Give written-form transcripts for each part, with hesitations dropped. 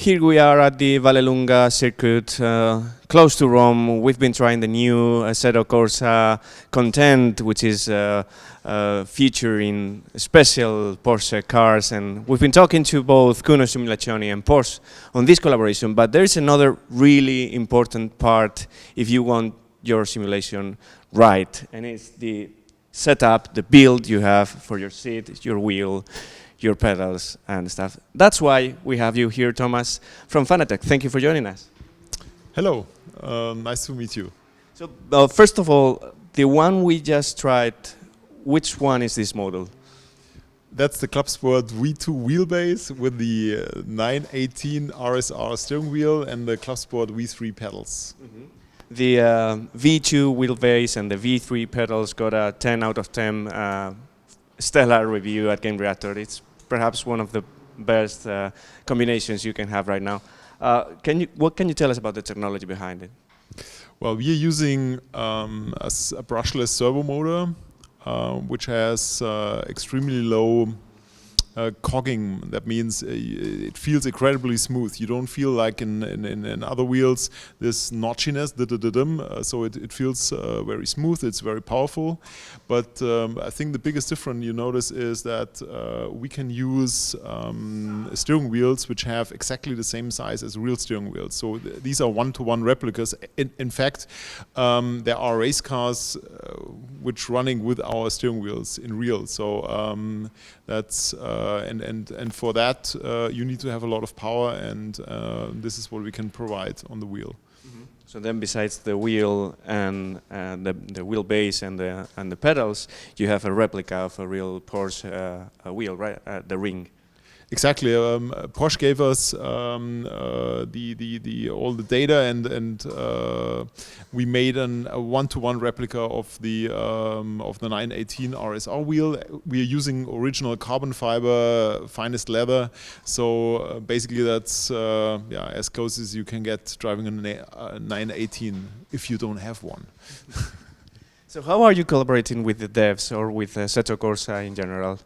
Here we are at the Vallelunga circuit, close to Rome. We've been trying the new Assetto Corsa content, which is featuring special Porsche cars, and we've been talking to both Kuno Simulazioni and Porsche on this collaboration. But there is another really important part if you want your simulation right, and it's the setup, the build you have for your seat, your wheel, your pedals and stuff. That's why we have you here, Thomas, from Fanatec. Thank you for joining us. Hello, nice to meet you. So first of all, the one we just tried, which one is this model? That's the Clubsport V2 wheelbase with the 918 RSR steering wheel and the Clubsport V3 pedals. Mm-hmm. The V2 wheelbase and the V3 pedals got a 10 out of 10 stellar review at Gamereactor. It's perhaps one of the best combinations you can have right now. What can you tell us about the technology behind it? Well, we are using a brushless servo motor, which has extremely low cogging. That means it feels incredibly smooth. You don't feel like in other wheels this notchiness, so it feels very smooth. It's very powerful. But I think the biggest difference you notice is that we can use steering wheels which have exactly the same size as real steering wheels. So these are one-to-one replicas. In fact, there are race cars which running with our steering wheels in real. So that's and for that you need to have a lot of power, and this is what we can provide on the wheel. Mm-hmm. So then, besides the wheel and the wheelbase and the pedals, you have a replica of a real Porsche wheel, right? The ring. Exactly. Porsche gave us all the data, and we made a one-to-one replica of the 918 RSR wheel. We are using original carbon fiber, finest leather. So basically, that's as close as you can get driving a 918 if you don't have one. So how are you collaborating with the devs or with Assetto Corsa in general?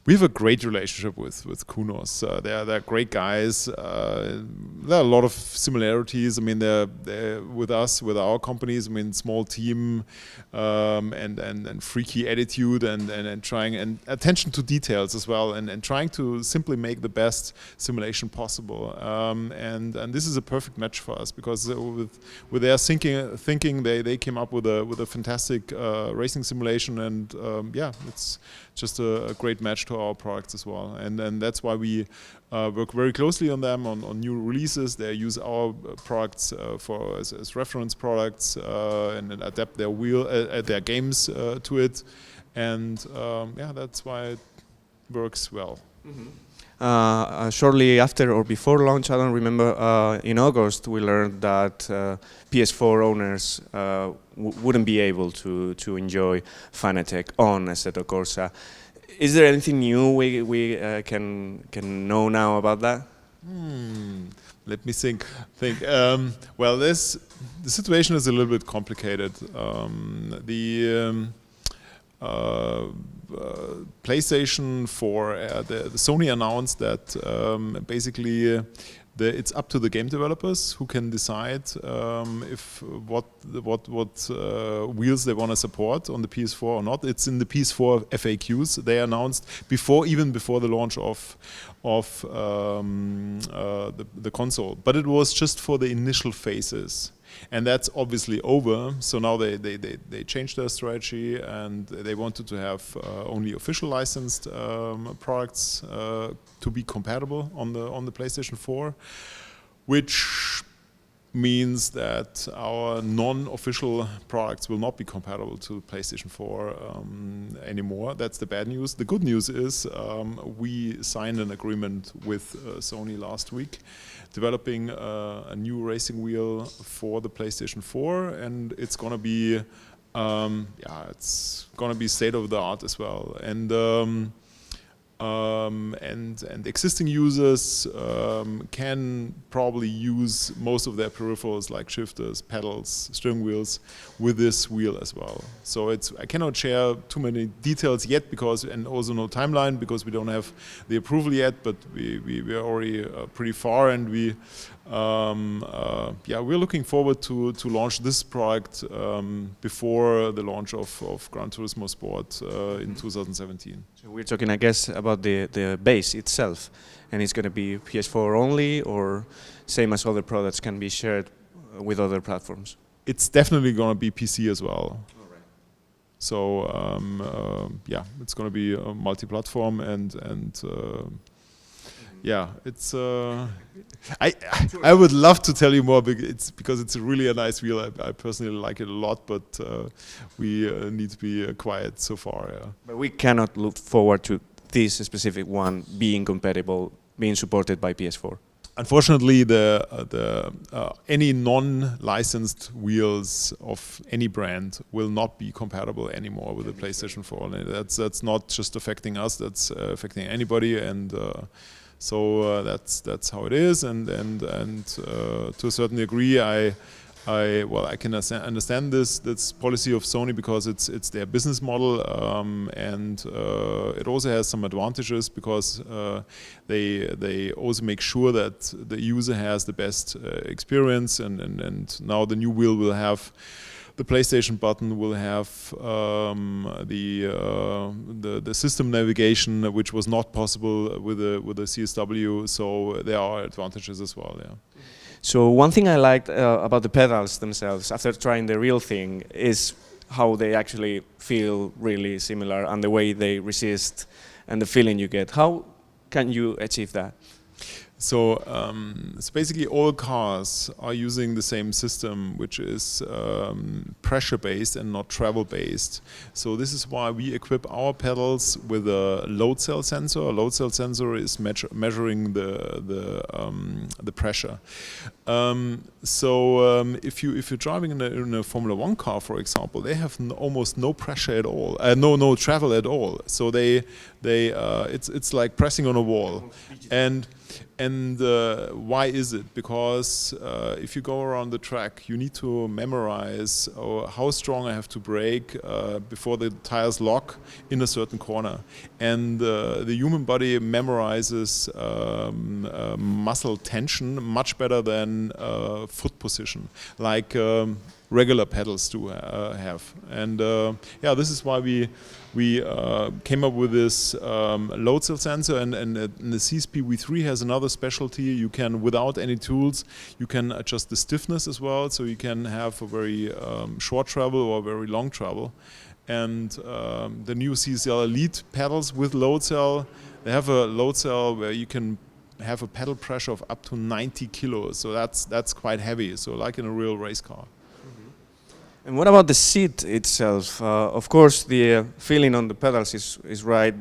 We have a great relationship with Kunos. They're great guys. There are a lot of similarities. I mean, they're with us, with our companies. I mean, small team and freaky attitude and trying and attention to details as well, and trying to simply make the best simulation possible. And this is a perfect match for us because with their thinking, they came up with a fantastic racing simulation, and it's just a great match to our products as well, and that's why we work very closely on them on new releases. They use our products as reference products and adapt their games to it, and that's why it works well. Mm-hmm. Shortly after or before launch, I don't remember, in August we learned that PS4 owners wouldn't be able to enjoy Fanatec on Assetto Corsa. Is there anything new we can know now about that? Let me think. Well, the situation is a little bit complicated. PlayStation 4, the Sony announced that basically it's up to the game developers who can decide if what wheels they want to support on the PS4 or not. It's in the PS4 FAQs. They announced even before the launch of the console, but it was just for the initial phases. And that's obviously over. So now they changed their strategy, and they wanted to have only official licensed products to be compatible on the PlayStation 4, which means that our non-official products will not be compatible to PlayStation 4 anymore. That's the bad news. The good news is we signed an agreement with Sony last week, developing a new racing wheel for the PlayStation 4, and it's gonna be state of the art as well. And and existing users can probably use most of their peripherals like shifters, pedals, steering wheels with this wheel as well. So I cannot share too many details yet and also no timeline because we don't have the approval yet, but we are already pretty far, and we're looking forward to launch this product before the launch of Gran Turismo Sport in 2017. So we're talking, I guess, about the base itself, and it's going to be PS4 only, or same as other products can be shared with other platforms? It's definitely going to be PC as well. All right. So it's going to be multi-platform and it's. I would love to tell you more because it's really a nice wheel. I personally like it a lot, but we need to be quiet so far. Yeah. But we cannot look forward to this specific one being compatible, being supported by PS4. Unfortunately, any non-licensed wheels of any brand will not be compatible anymore with the PlayStation 4. And that's not just affecting us; that's affecting anybody, and so that's how it is. And to a certain degree, I can understand this policy of Sony because it's their business model, and it also has some advantages because they also make sure that the user has the best experience, and now the new wheel will have the PlayStation button, will have the system navigation, which was not possible with the CSW. So there are advantages as well. Yeah. So one thing I liked about the pedals themselves, after trying the real thing, is how they actually feel really similar and the way they resist and the feeling you get. How can you achieve that? So basically all cars are using the same system, which is pressure-based and not travel-based. So this is why we equip our pedals with a load cell sensor. A load cell sensor is measuring the pressure. If you're driving in a Formula 1 car, for example, they have almost no pressure at all, no travel at all. So it's like pressing on a wall. And why is it? Because if you go around the track, you need to memorize how strong I have to brake before the tires lock in a certain corner. And the human body memorizes muscle tension much better than foot position, like regular pedals do have. And this is why we came up with this load cell sensor, and the CSP V3 has another specialty. You can, without any tools, you can adjust the stiffness as well, so you can have a very short travel or very long travel. And the new CCL Elite pedals with load cell, they have a load cell where you can have a pedal pressure of up to 90 kilos, so that's quite heavy, so like in a real race car. And what about the seat itself? Of course, the feeling on the pedals is right,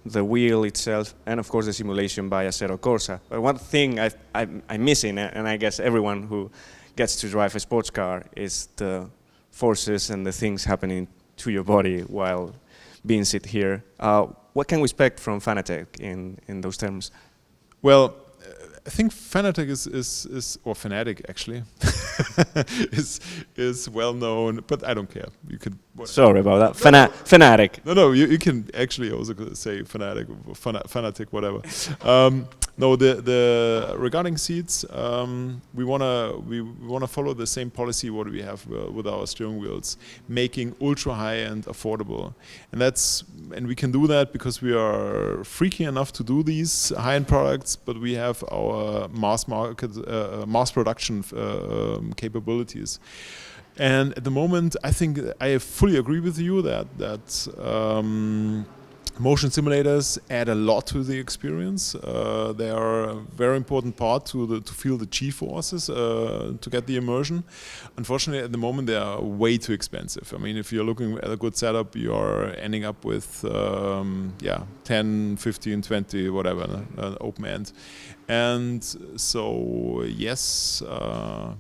the wheel itself, and of course the simulation by Assetto Corsa. But one thing I'm missing, and I guess everyone who gets to drive a sports car, is the forces and the things happening to your body while being sit here. What can we expect from Fanatec in those terms? Well, I think Fanatec or Fanatec actually, is well known, but I don't care. You could. Sorry about that. Fanatec. No, you can actually also say Fanatec, Fanatec, whatever. No, the regarding seats, we wanna follow the same policy what we have with our steering wheels, making ultra high end affordable, and we can do that because we are freaky enough to do these high end products, but we have our mass production capabilities. And at the moment, I think I fully agree with you that motion simulators add a lot to the experience. They are a very important part to feel the G-forces, to get the immersion. Unfortunately, at the moment, they are way too expensive. I mean, if you're looking at a good setup, you are ending up with 10, 15, 20, whatever, open end. And so, yes,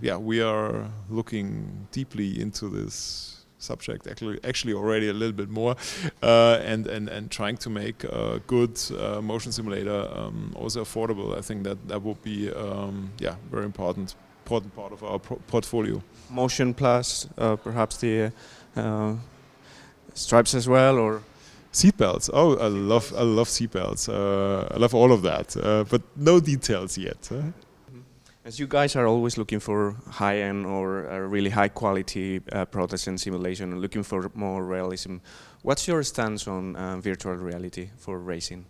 we are looking deeply into this subject, actually already a little bit more, and trying to make a good motion simulator also affordable. I think that would be very important part of our portfolio. Motion plus perhaps the stripes as well, or seatbelts. Oh, I love seatbelts. I love all of that, but no details yet. As you guys are always looking for high-end or really high-quality products and simulation, and looking for more realism, what's your stance on virtual reality for racing?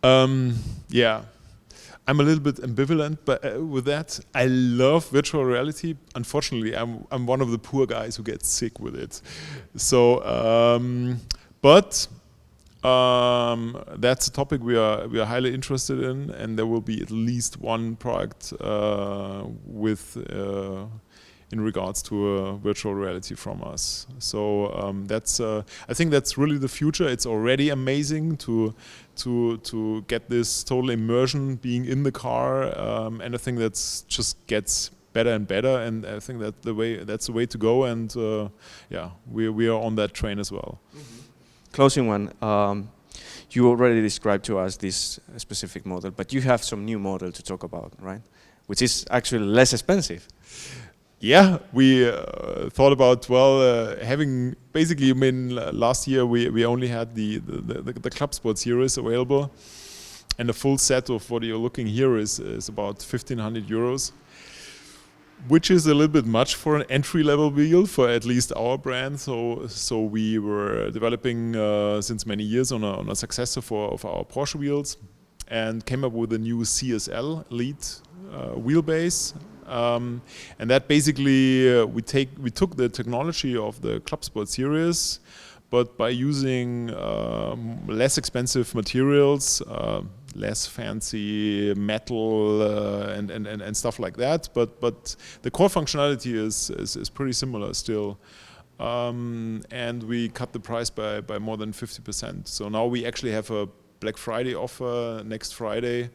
Yeah, I'm a little bit ambivalent, but with that, I love virtual reality. Unfortunately, I'm one of the poor guys who gets sick with it. So, but that's a topic we are highly interested in, and there will be at least one product with in regards to virtual reality from us. So that's I think that's really the future. It's already amazing to get this total immersion being in the car, and I think that's just gets better and better. And I think that's the way to go. And yeah, we are on that train as well. Mm-hmm. Closing one. You already described to us this specific model, but you have some new model to talk about, right? Which is actually less expensive. Yeah, we thought about having basically. I mean, last year we only had the Clubsport series available, and the full set of what you're looking here is about 1,500 euros, which is a little bit much for an entry-level wheel for at least our brand. So we were developing since many years on a successor of our Porsche wheels, and came up with a new CSL Elite wheelbase. And that basically we took the technology of the Clubsport series, but by using less expensive materials, less fancy metal and stuff like that. But the core functionality is pretty similar still. And we cut the price by more than 50%. So now we actually have a Black Friday offer next Friday,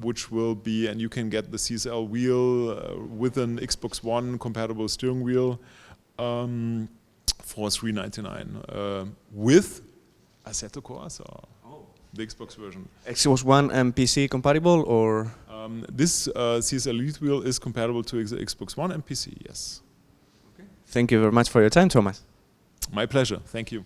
which will be, and you can get the CSL wheel with an Xbox One compatible steering wheel for $399 with Assetto Corsa, the Xbox version. Xbox One and PC compatible, or? This CSL Elite wheel is compatible to Xbox One and PC, yes. Okay. Thank you very much for your time, Thomas. My pleasure, thank you.